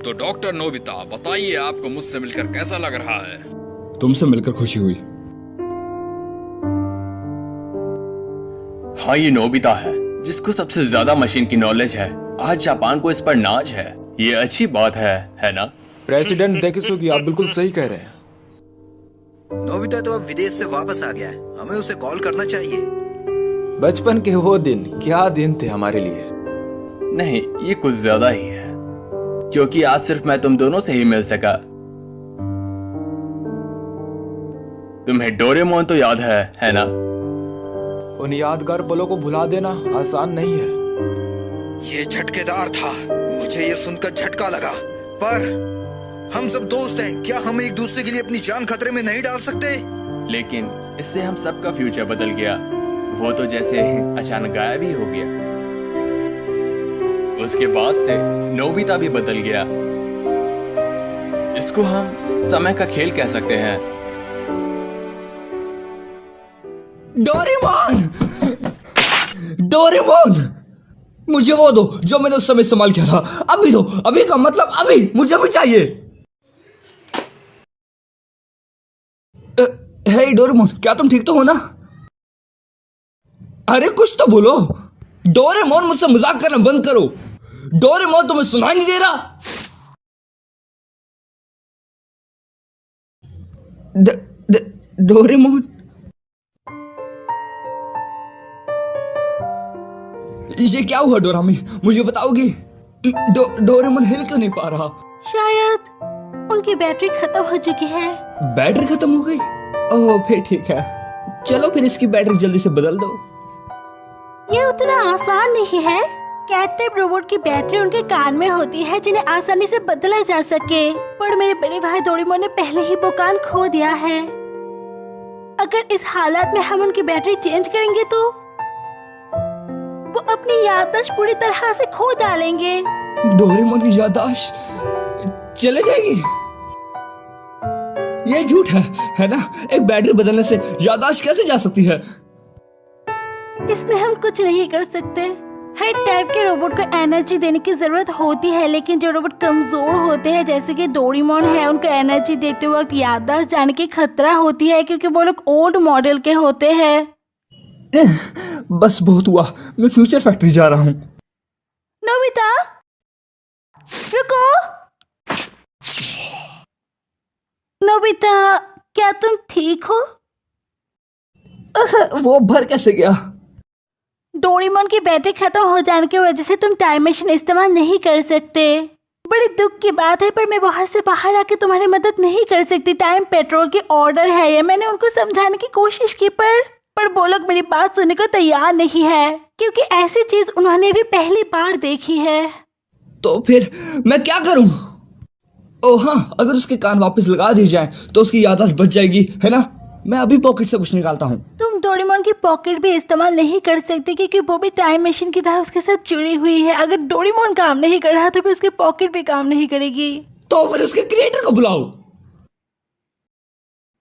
तो doctor Nobita, बताइए आपको मुझसे मिलकर कैसा लग रहा है? तुमसे मिलकर खुशी हुई। हाँ, ये नोबिता है जिसको सबसे ज्यादा मशीन की नॉलेज है। आज जापान को इस पर नाज है। ये अच्छी बात है ना? प्रेसिडेंट डेकिसुगी, आप बिल्कुल सही कह रहे हैं। नोबिता तो अब विदेश से वापस आ गया है, हमें उसे कॉल करना चाहिए। बचपन के वो दिन क्या दिन थे हमारे लिए। नहीं, ये कुछ ज्यादा ही है, क्योंकि आज सिर्फ मैं तुम दोनों से ही मिल सका। तुम्हें डोरेमोन तो याद है ना? उन यादगार पलों को भुला देना आसान नहीं है। ये झटकेदार था, मुझे ये सुनकर झटका लगा। पर हम सब दोस्त हैं, क्या हम एक दूसरे के लिए अपनी जान खतरे में नहीं डाल सकते? लेकिन इससे हम सबका फ्यूचर बदल गया। वो तो जैसे अचानक गायब ही हो गया। उसके बाद से नोबिता भी बदल गया। इसको हम समय का खेल कह सकते हैं। डोरेमोन! डोरेमोन! मुझे वो दो जो मैंने उस समय इस्तेमाल किया था। अभी दो, अभी का मतलब अभी, मुझे भी चाहिए। हे डोरेमोन, क्या तुम ठीक तो हो ना? अरे कुछ तो बोलो। डोरेमोन, मुझसे मजाक करना बंद करो। डोरेमोन, तुम्हें सुनाई नहीं दे रहा? डोरेमोन, ये क्या हुआ डोरामी? मुझे बताओगी? डोरेमोन हिल क्यों नहीं पा रहा? शायद उनकी बैटरी खत्म हो चुकी है। बैटरी खत्म हो गई? ओह, फिर ठीक है। चलो फिर इसकी बैटरी जल्दी से बदल दो। ये उतना आसान नहीं है। कैट टाइप रोबोट की बैटरी उनके कान में होती है, जिन्हें आसानी से बदला जा सके। पर मेरे बड़े भाई डोरेमोन ने पहले ही वो कान खो दिया है। अगर इस हालत में हम उनकी बैटरी चेंज करेंगे तो वो अपनी याददाश्त पूरी तरह से खो डालेंगे। डोरेमोन की याददाश्त चले जाएगी? ये झूठ है ना? एक बैटरी बदलने से याददाश्त कैसे जा सकती है? इसमें हम कुछ नहीं कर सकते। हर टाइप के रोबोट को एनर्जी देने की जरूरत होती है, लेकिन जो रोबोट कमजोर होते हैं जैसे कि डोरेमोन है, उनको एनर्जी देते वक्त याददाश्त जाने की खतरा होती है, क्योंकि वो लोग ओल्ड मॉडल के होते हैं। बस बहुत हुआ, मैं फ्यूचर फैक्ट्री जा रहा हूँ। नोबिता, रुको। नोबिता, क्या तुम ठीक हो? वो भर कैसे गया? डोरेमोन की बैटरी खत्म हो जाने की वजह से तुम टाइम मशीन इस्तेमाल नहीं कर सकते। बड़ी दुख की बात है, पर मैं वहां से बाहर आके तुम्हारी मदद नहीं कर सकती। टाइम पेट्रोल की ऑर्डर है ये। मैंने उनको समझाने की कोशिश की, पर वो लोग मेरी बात सुनने को तैयार नहीं है, क्योंकि ऐसी चीज उन्होंने भी पहली बार देखी है। तो फिर मैं क्या करूं? ओह हाँ, अगर उसके कान वापस लगा दी जाए तो उसकी याददाश्त बच जाएगी, है ना? मैं अभी पॉकेट से कुछ निकालता हूँ। तुम डोरेमोन की पॉकेट भी इस्तेमाल नहीं कर सकते, क्योंकि वो भी टाइम मशीन की तरह उसके साथ जुड़ी हुई है। अगर डोरेमोन काम नहीं कर रहा तो फिर उसकी पॉकेट भी काम नहीं करेगी। तो फिर उसके क्रिएटर को बुलाओ।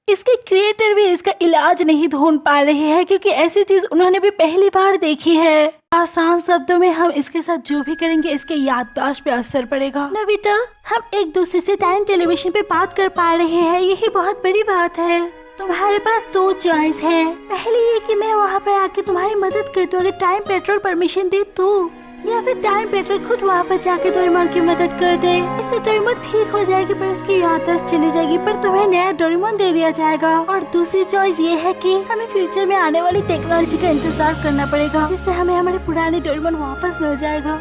इसके क्रिएटर भी इसका इलाज नहीं ढूंढ पा रहे हैं, क्योंकि ऐसी चीज उन्होंने भी पहली बार देखी है। आसान शब्दों में, हम इसके साथ जो भी करेंगे इसके याददाश्त पे असर पड़ेगा। नोबिता, हम एक दूसरे से टाइम टेलीविजन पे बात कर पा रहे हैं, यही बहुत बड़ी बात है। तुम्हारे पास दो चॉइस है। पहली ये कि मैं वहाँ पर आके तुम्हारी मदद कर दूँ, अगर टाइम पेट्रोल परमिशन दे तो, या फिर टाइम पेट्रोल खुद वहाँ पर जाके डोरेमोन की मदद कर दे। इससे डोरेमोन ठीक हो जाएगी, पर उसकी याददाश्त चली जाएगी, पर तुम्हें नया डोरेमोन दे दिया जाएगा। और दूसरी चॉइस ये है कि हमें फ्यूचर में आने वाली टेक्नोलॉजी का इंतजार करना पड़ेगा, जिससे हमें हमारे पुराने डोरेमोन वापस मिल जाएगा।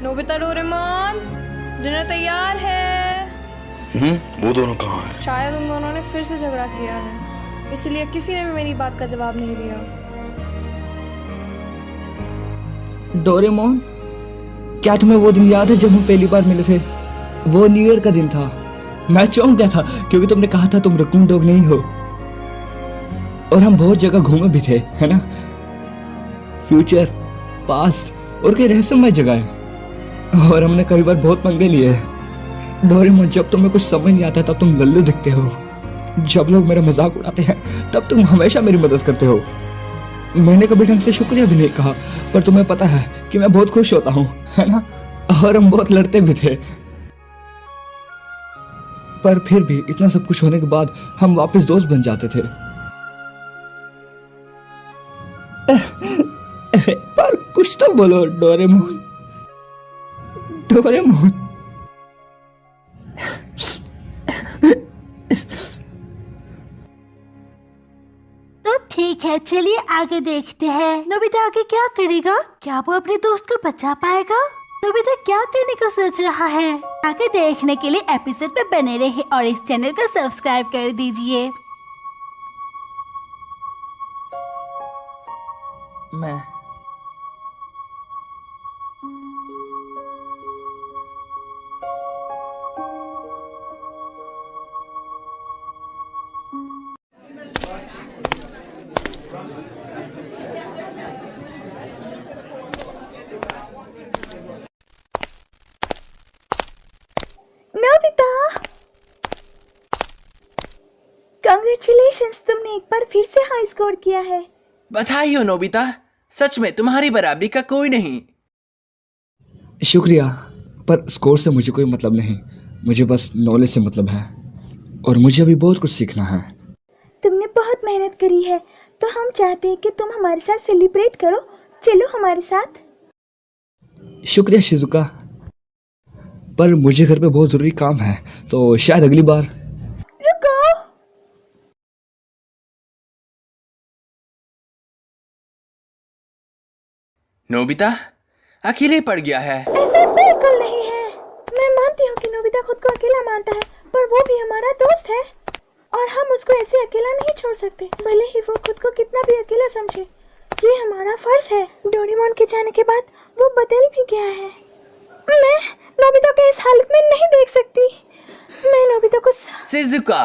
नोबिता, डोरेमोन, डिनर तैयार है। वो दोनों कहाँ हैं? शायद उन दोनों ने फिर से झगड़ा किया है, इसलिए किसी ने भी मेरी बात का जवाब नहीं दिया। डोरेमोन, क्या तुम्हें वो दिन याद है जब हम पहली बार मिले थे? वो न्यू ईयर का दिन था। मैं चौंक गया था क्योंकि तुमने कहा था तुम रकून डॉग नहीं हो, और हम बहुत जगह घूमे भी थे, है ना? फ्यूचर, पास्ट और कई रहस्यमय जगह है, और हमने कई बार बहुत पंगे लिए। डोरेमोन, जब तुम्हें कुछ समझ नहीं आता तब तुम लल्लू दिखते हो, जब लोग मेरा मजाक उड़ाते हैं तब तुम हमेशा मेरी मदद करते हो। मैंने कभी ढंग से शुक्रिया भी नहीं कहा, पर तुम्हें पता है कि मैं बहुत खुश होता हूँ, है ना? और हम बहुत लड़ते भी थे, पर फिर भी इतना सब कुछ होने के बाद हम वापस दोस्त बन जाते थे। पर कुछ तो बोलो डोरेमोन। डोरेमोन। तो ठीक है, चलिए आगे देखते हैं। नोबिता आगे क्या करेगा? क्या वो अपने दोस्त को बचा पाएगा? नोबिता क्या करने का सोच रहा है? आगे देखने के लिए एपिसोड पे बने रहे और इस चैनल को सब्सक्राइब कर दीजिए। मैं नोबिता, कांग्रेचुलेशंस, तुमने एक बार फिर से हाई स्कोर किया है। बधाई हो नोबिता, सच में तुम्हारी बराबरी का कोई नहीं। शुक्रिया, पर स्कोर से मुझे कोई मतलब नहीं। मुझे बस नॉलेज से मतलब है और मुझे अभी बहुत कुछ सीखना है। तुमने बहुत मेहनत करी है, तो हम चाहते हैं कि तुम हमारे साथ सेलिब्रेट करो। चलो हमारे साथ। शुक्रिया शिजुका, पर मुझे घर पे बहुत जरूरी काम है, तो शायद अगली बार। रुको, नोबिता अकेले पड़ गया है। ऐसा बिल्कुल नहीं है। मैं मानती हूँ कि नोबिता खुद को अकेला मानता है, पर वो भी हमारा दोस्त है और हम उसको ऐसे अकेला नहीं छोड़ सकते, भले ही वो खुद को कितना भी अकेला समझे। ये हमारा फर्ज है। डोरेमोन के जाने के बाद वो बदल भी गया है। मैं नोबिता को इस हालत में नहीं देख सकती। मैं नोबिता को शिजुका,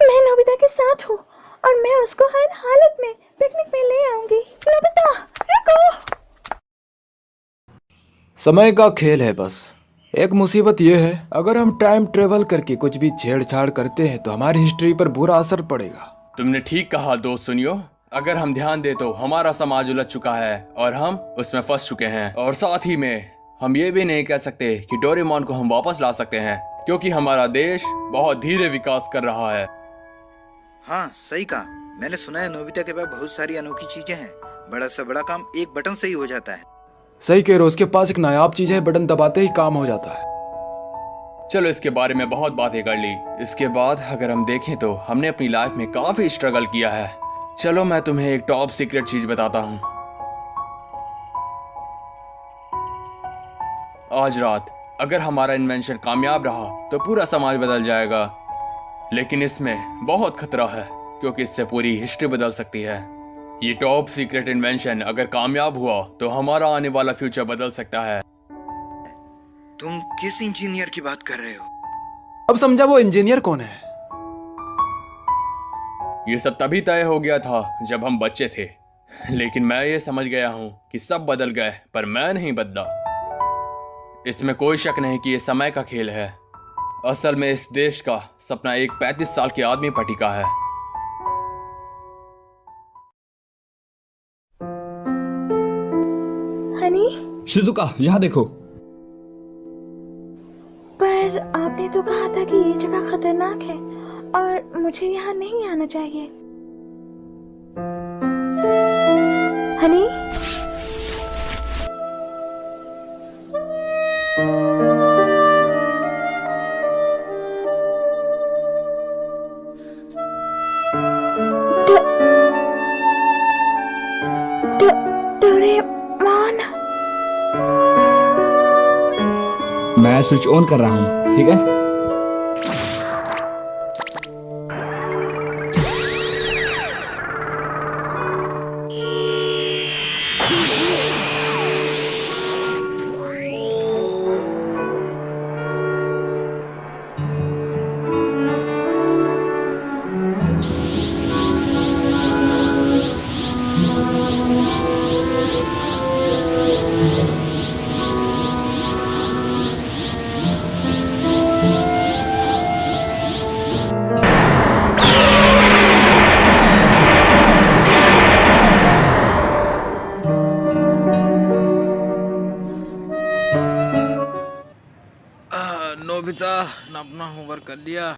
मैं नोबिता के साथ हूँ और मैं उसको हर हालत में पिकनिक में ले आऊंगी। नोबिता रुको। समय का खेल है बस। एक मुसीबत यह है, अगर हम टाइम ट्रेवल करके कुछ भी छेड़छाड़ करते हैं तो हमारी हिस्ट्री पर बुरा असर पड़ेगा। तुमने ठीक कहा दोस्त। सुनियो, अगर हम ध्यान दे तो हमारा समाज उलझ चुका है और हम उसमें फंस चुके हैं। और साथ ही में हम ये भी नहीं कह सकते कि डोरेमोन को हम वापस ला सकते हैं, क्योंकि हमारा देश बहुत धीरे विकास कर रहा है। हाँ सही कहा। मैंने सुना है नोबिता के पास बहुत सारी अनोखी चीजें हैं। बड़ा से बड़ा काम एक बटन से ही हो जाता है। सही कह रहे हो, उसके पास एक नायाब चीज है, बटन दबाते ही काम हो जाता है। चलो इसके बारे में बहुत बातें कर ली। इसके बाद अगर हम देखें तो हमने अपनी लाइफ में काफी स्ट्रगल किया है। चलो मैं तुम्हें एक टॉप सीक्रेट चीज बताता हूँ। आज रात अगर हमारा इन्वेंशन कामयाब रहा तो पूरा समाज बदल जाएगा, लेकिन इसमें बहुत खतरा है क्योंकि इससे पूरी हिस्ट्री बदल सकती है। ये टॉप सीक्रेट इन्वेंशन अगर कामयाब हुआ तो हमारा आने वाला फ्यूचर बदल सकता है। तुम किस इंजीनियर की बात कर रहे हो? अब समझा वो इंजीनियर कौन है। ये सब तभी तय हो गया था जब हम बच्चे थे, लेकिन मैं ये समझ गया हूँ कि सब बदल गए पर मैं नहीं बदला। इसमें कोई शक नहीं कि ये समय का खेल है। असल में इस देश का सपना एक 35 साल के आदमी पर टिका है। हनी, शिजुका यहाँ देखो। पर आपने तो कहा था कि ये जगह खतरनाक है और मुझे यहाँ नहीं आना चाहिए। हनी, डोरेमोन, मैं स्विच ऑन कर रहा हूँ, ठीक है? अपना होमवर्क कर लिया?